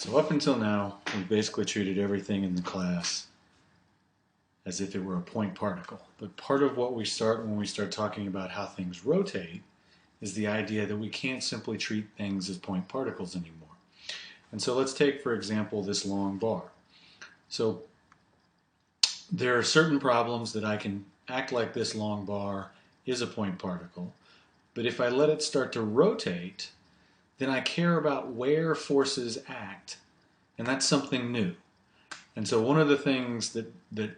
Alright, so up until now, we've basically treated everything in the class as if it were a point particle. But part of what we start when we start talking about how things rotate is the idea that we can't simply treat things as point particles anymore. And so let's take, for example, this long bar. So there are certain problems that I can act like this long bar is a point particle, but if I let it start to rotate, then I care about where forces act, and that's something new. And so one of the things that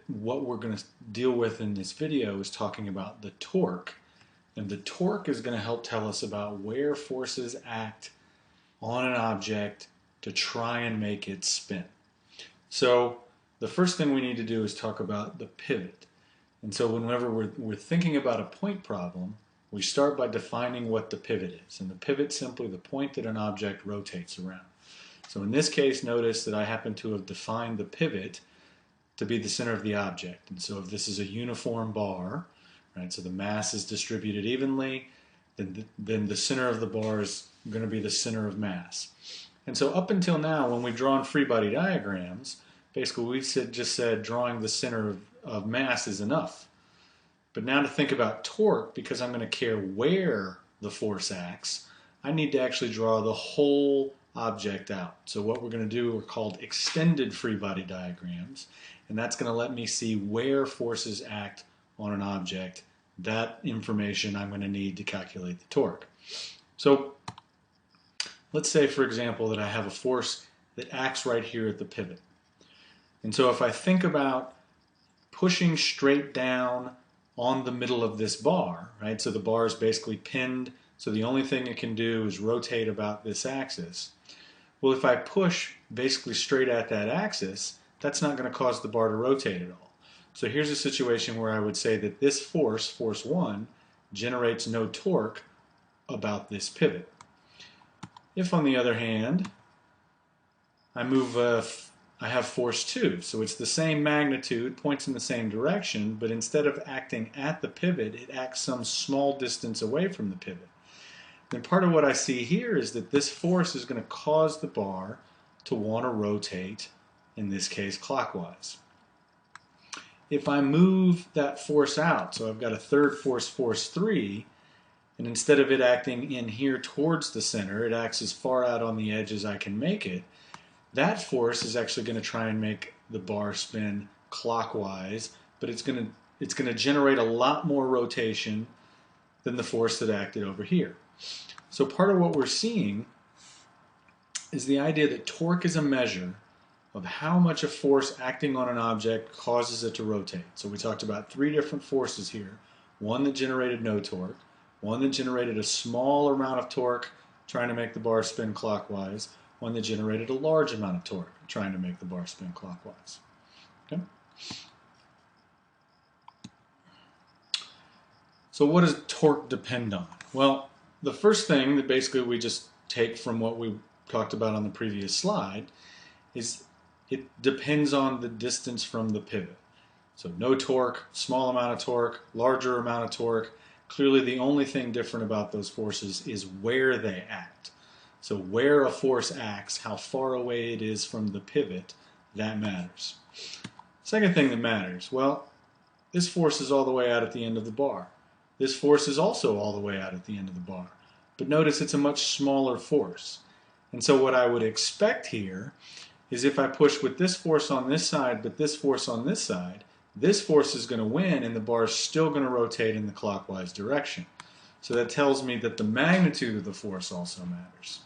what we're going to deal with in this video is talking about the torque, and the torque is going to help tell us about where forces act on an object to try and make it spin. So the first thing we need to do is talk about the pivot. And so whenever we're thinking about a point problem, we start by defining what the pivot is. And the pivot is simply the point that an object rotates around. So in this case, notice that I happen to have defined the pivot to be the center of the object. And so if this is a uniform bar, right, so the mass is distributed evenly, then the center of the bar is going to be the center of mass. And so up until now, when we've drawn free body diagrams, basically we've just said drawing the center of mass is enough. But now to think about torque, because I'm going to care where the force acts, I need to actually draw the whole object out. So what we're going to do are called extended free body diagrams, and that's going to let me see where forces act on an object. That information I'm going to need to calculate the torque. So let's say, for example, that I have a force that acts right here at the pivot. And so if I think about pushing straight down on the middle of this bar, right? So the bar is basically pinned, so the only thing it can do is rotate about this axis. Well, if I push basically straight at that axis, that's not going to cause the bar to rotate at all. So here's a situation where I would say that this force, force 1, generates no torque about this pivot. If, on the other hand, I have force 2, so it's the same magnitude, points in the same direction, but instead of acting at the pivot, it acts some small distance away from the pivot. Then part of what I see here is that this force is going to cause the bar to want to rotate, in this case clockwise. If I move that force out, so I've got a third force, force 3, and instead of it acting in here towards the center, it acts as far out on the edge as I can make it, that force is actually going to try and make the bar spin clockwise, but it's going to generate a lot more rotation than the force that acted over here. So part of what we're seeing is the idea that torque is a measure of how much a force acting on an object causes it to rotate. So we talked about 3 different forces here. One that generated no torque, one that generated a small amount of torque trying to make the bar spin clockwise, one that generated a large amount of torque trying to make the bar spin clockwise. Okay? So what does torque depend on? Well, the first thing that basically we just take from what we talked about on the previous slide is it depends on the distance from the pivot. So no torque, small amount of torque, larger amount of torque. Clearly the only thing different about those forces is where they act. So where a force acts, how far away it is from the pivot, that matters. Second thing that matters, well, this force is all the way out at the end of the bar. This force is also all the way out at the end of the bar. But notice it's a much smaller force. And so what I would expect here is if I push with this force on this side, but this force on this side, this force is going to win and the bar is still going to rotate in the clockwise direction. So that tells me that the magnitude of the force also matters.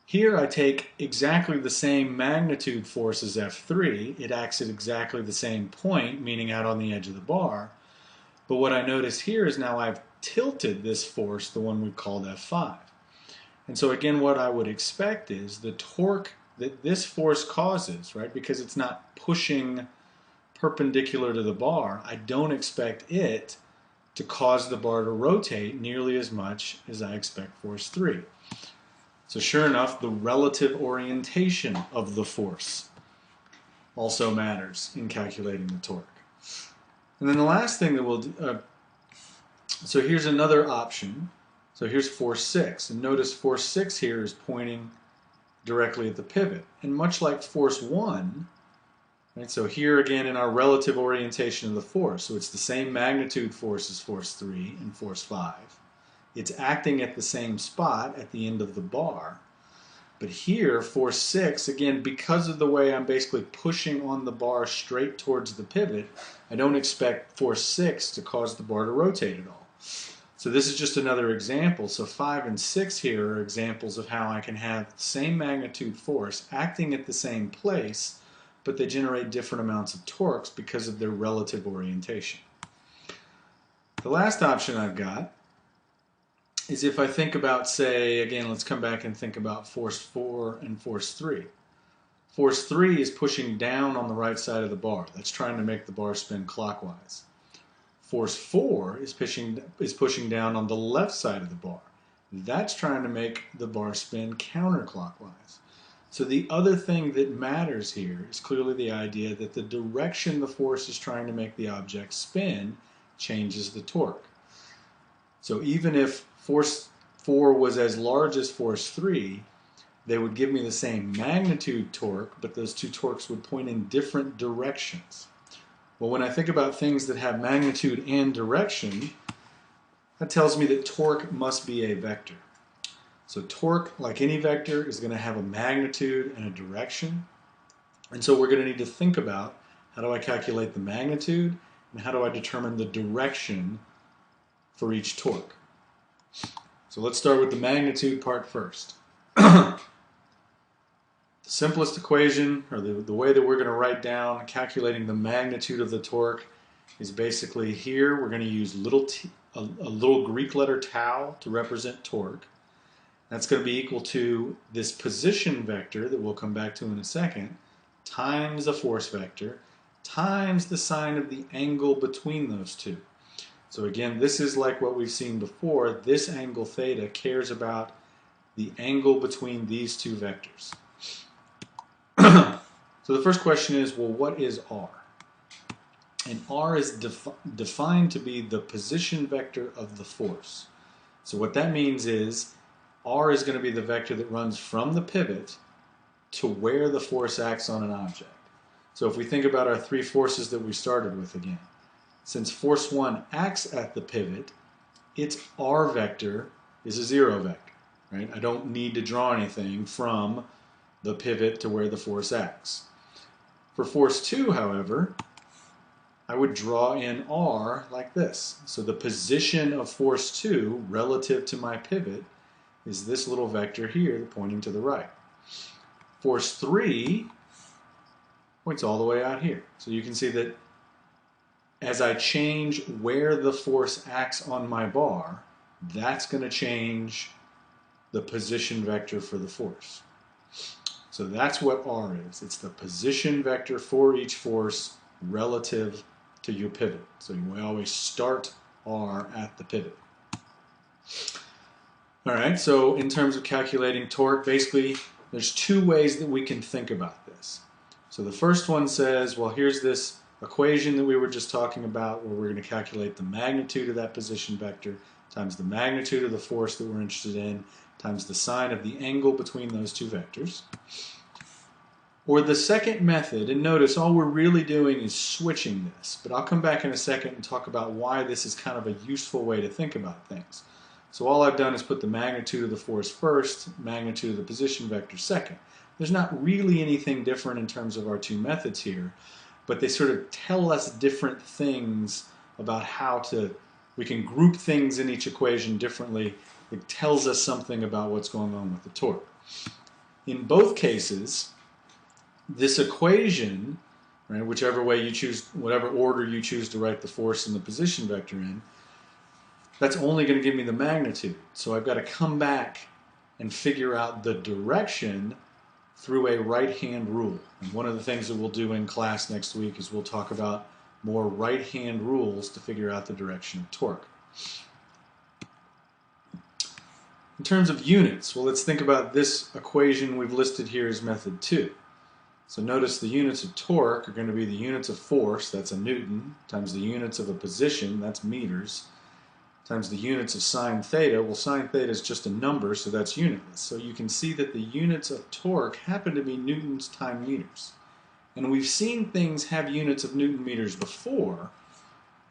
Here I take exactly the same magnitude force as F3. It acts at exactly the same point, meaning out on the edge of the bar. But what I notice here is now I've tilted this force, the one we called F5. And so again, what I would expect is the torque that this force causes, right, because it's not pushing perpendicular to the bar, I don't expect it to cause the bar to rotate nearly as much as I expect force 3. So sure enough, the relative orientation of the force also matters in calculating the torque. And then the last thing that we'll do, so here's another option So here's force 6, and notice force 6 here is pointing directly at the pivot. And much like force 1, right, so here again in our relative orientation of the force, so it's the same magnitude force as force 3 and force 5. It's acting at the same spot at the end of the bar. But here, force 6, again, because of the way I'm basically pushing on the bar straight towards the pivot, I don't expect force 6 to cause the bar to rotate at all. So this is just another example. So 5 and 6 here are examples of how I can have the same magnitude force acting at the same place, but they generate different amounts of torques because of their relative orientation. The last option I've got is if I think about, say, again, let's come back and think about force 4 and force 3. Force 3 is pushing down on the right side of the bar. That's trying to make the bar spin clockwise. Force 4 is pushing down on the left side of the bar. That's trying to make the bar spin counterclockwise. So the other thing that matters here is clearly the idea that the direction the force is trying to make the object spin changes the torque. So even if force 4 was as large as force 3, they would give me the same magnitude torque, but those two torques would point in different directions. Well, when I think about things that have magnitude and direction, that tells me that torque must be a vector. So torque, like any vector, is going to have a magnitude and a direction. And so we're going to need to think about, how do I calculate the magnitude and how do I determine the direction for each torque? So let's start with the magnitude part first. The simplest equation, or the way that we're going to write down calculating the magnitude of the torque, is basically here we're going to use a little Greek letter tau to represent torque. That's going to be equal to this position vector that we'll come back to in a second, times a force vector, times the sine of the angle between those two. So again, this is like what we've seen before. This angle theta cares about the angle between these two vectors. So the first question is, well, what is r? And r is defined to be the position vector of the force. So what that means is r is going to be the vector that runs from the pivot to where the force acts on an object. So if we think about our three forces that we started with again, since force 1 acts at the pivot, its r vector is a 0 vector, right? I don't need to draw anything from the pivot to where the force acts. For force 2, however, I would draw in r like this. So the position of force 2 relative to my pivot is this little vector here pointing to the right. Force 3 points all the way out here. So you can see that as I change where the force acts on my bar, that's going to change the position vector for the force. So that's what r is. It's the position vector for each force relative to your pivot. So we always start r at the pivot. Alright, so in terms of calculating torque, basically there's two ways that we can think about this. So the first one says, well, here's this equation that we were just talking about where we're going to calculate the magnitude of that position vector times the magnitude of the force that we're interested in times the sine of the angle between those two vectors. Or the second method, and notice all we're really doing is switching this, but I'll come back in a second and talk about why this is kind of a useful way to think about things. So all I've done is put the magnitude of the force first, magnitude of the position vector second. There's not really anything different in terms of our two methods here, but they sort of tell us different things about how we can group things in each equation differently. It tells us something about what's going on with the torque. In both cases, this equation, right, whichever way you choose, whatever order you choose to write the force and the position vector in, that's only going to give me the magnitude. So I've got to come back and figure out the direction through a right-hand rule. And one of the things that we'll do in class next week is we'll talk about more right-hand rules to figure out the direction of torque. In terms of units, well, let's think about this equation we've listed here as method 2. So notice the units of torque are going to be the units of force, that's a Newton, times the units of a position, that's meters, times the units of sine theta. Well, sine theta is just a number, so that's unitless. So you can see that the units of torque happen to be newtons times meters. And we've seen things have units of newton meters before.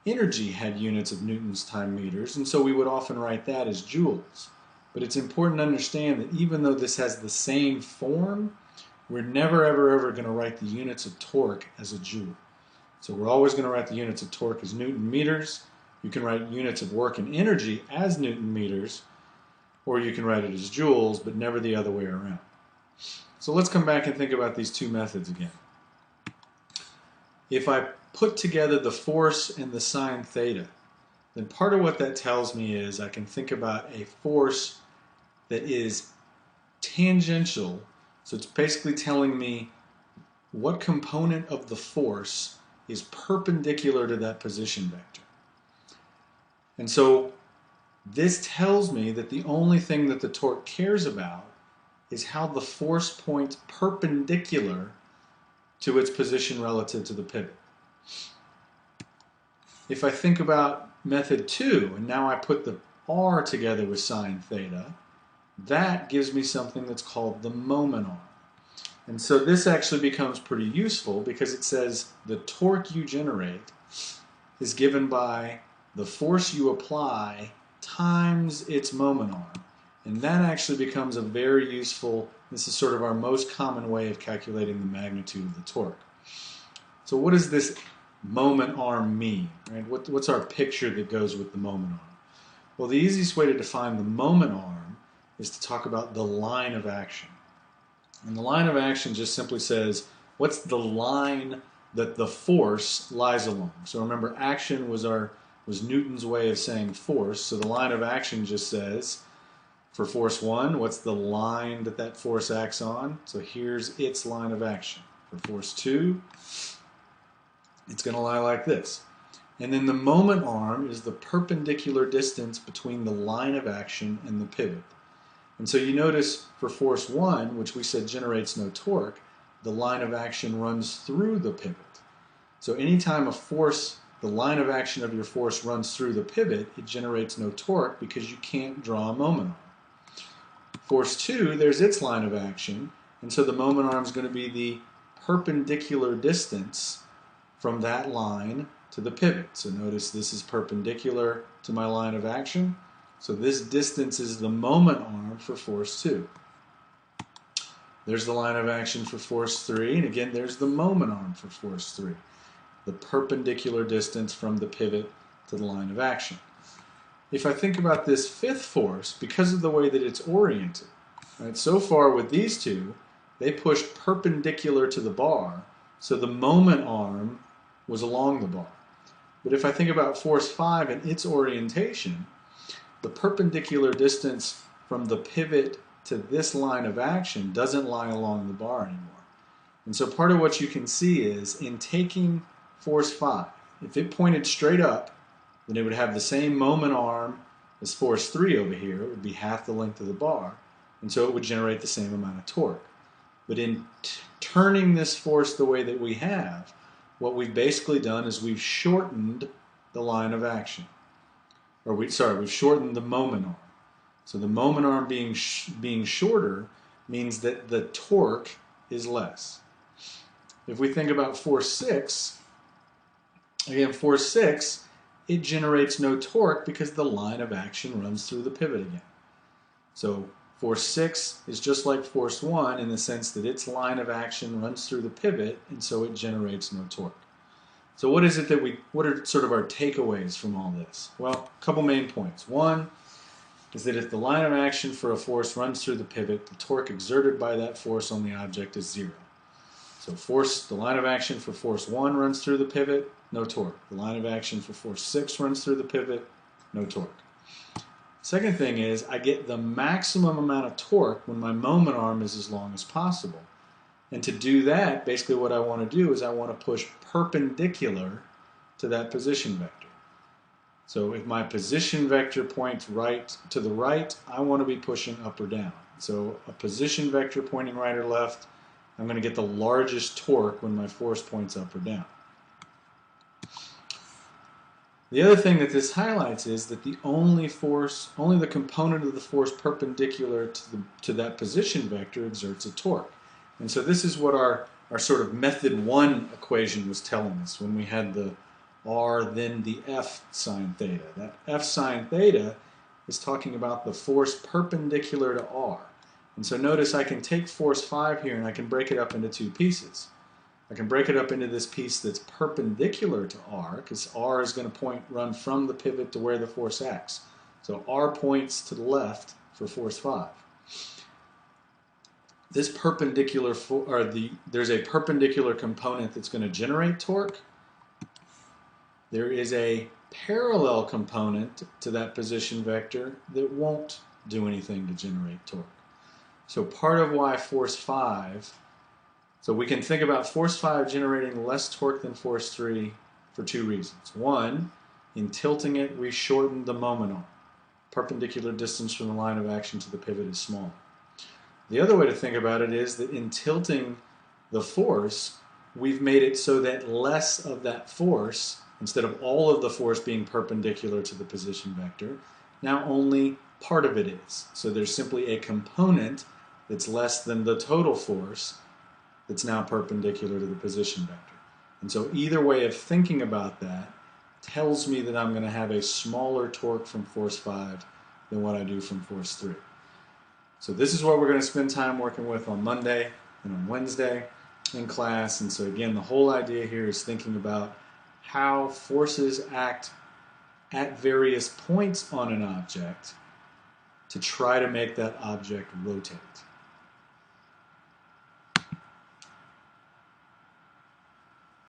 Energy had units of newtons times meters, and so we would often write that as joules. But it's important to understand that even though this has the same form, we're never ever going to write the units of torque as a joule. So we're always going to write the units of torque as newton meters. You can write units of work and energy as newton meters, or you can write it as joules, but never the other way around. So let's come back and think about these two methods again. If I put together the force and the sine theta, then part of what that tells me is I can think about a force that is tangential. So it's basically telling me what component of the force is perpendicular to that position vector. And so this tells me that the only thing that the torque cares about is how the force points perpendicular to its position relative to the pivot. If I think about method 2, and now I put the r together with sine theta, that gives me something that's called the moment arm. And so this actually becomes pretty useful because it says the torque you generate is given by the force you apply times its moment arm. And that actually becomes a very useful, this is sort of our most common way of calculating the magnitude of the torque. So what does this moment arm mean? Right? What's our picture that goes with the moment arm? Well, the easiest way to define the moment arm is to talk about the line of action. And the line of action just simply says, what's the line that the force lies along? So remember, action was Newton's way of saying force. So the line of action just says, for force 1, what's the line that that force acts on? So here's its line of action. For force 2, it's going to lie like this. And then the moment arm is the perpendicular distance between the line of action and the pivot. And so you notice for force 1, which we said generates no torque, the line of action runs through the pivot. So anytime a force, the line of action of your force runs through the pivot, it generates no torque because you can't draw a moment arm. Force 2, there's its line of action, and so the moment arm is going to be the perpendicular distance from that line to the pivot. So notice this is perpendicular to my line of action. So this distance is the moment arm for force 2. There's the line of action for force 3, and again there's the moment arm for force 3. The perpendicular distance from the pivot to the line of action. If I think about this fifth force, because of the way that it's oriented, right, so far with these two, they pushed perpendicular to the bar, so the moment arm was along the bar. But if I think about force 5 and its orientation, the perpendicular distance from the pivot to this line of action doesn't lie along the bar anymore. And so part of what you can see is in taking force 5, if it pointed straight up, then it would have the same moment arm as force 3 over here. It would be half the length of the bar, and so it would generate the same amount of torque. But in turning this force the way that we have, what we've basically done is we've shortened the line of action. We've shortened the moment arm. So the moment arm being shorter means that the torque is less. If we think about force 6, again, force 6, it generates no torque because the line of action runs through the pivot again. So force 6 is just like force 1 in the sense that its line of action runs through the pivot, and so it generates no torque. So what is it that what are sort of our takeaways from all this? Well, a couple main points. One is that if the line of action for a force runs through the pivot, the torque exerted by that force on the object is 0. So the line of action for force 1 runs through the pivot, no torque. The line of action for force 6 runs through the pivot, no torque. Second thing is I get the maximum amount of torque when my moment arm is as long as possible. And to do that, basically what I want to do is I want to push perpendicular to that position vector. So if my position vector points right to the right, I want to be pushing up or down. So a position vector pointing right or left, I'm going to get the largest torque when my force points up or down. The other thing that this highlights is that the only the component of the force perpendicular to that position vector exerts a torque. And so this is what our sort of method 1 equation was telling us when we had the r then the f sine theta. That f sine theta is talking about the force perpendicular to r. And so notice I can take force 5 here and I can break it up into two pieces. I can break it up into this piece that's perpendicular to r, because r is going to run from the pivot to where the force acts. So r points to the left for force 5. This perpendicular, there's a perpendicular component that's going to generate torque. There is a parallel component to that position vector that won't do anything to generate torque. So part of why force 5, so we can think about force 5 generating less torque than force 3 for two reasons. One, in tilting it, we shorten the moment arm. Perpendicular distance from the line of action to the pivot is smaller. The other way to think about it is that in tilting the force, we've made it so that less of that force, instead of all of the force being perpendicular to the position vector, now only part of it is. So there's simply a component that's less than the total force that's now perpendicular to the position vector. And so either way of thinking about that tells me that I'm going to have a smaller torque from force 5 than what I do from force 3. So this is what we're going to spend time working with on Monday and on Wednesday in class. And so again, the whole idea here is thinking about how forces act at various points on an object to try to make that object rotate.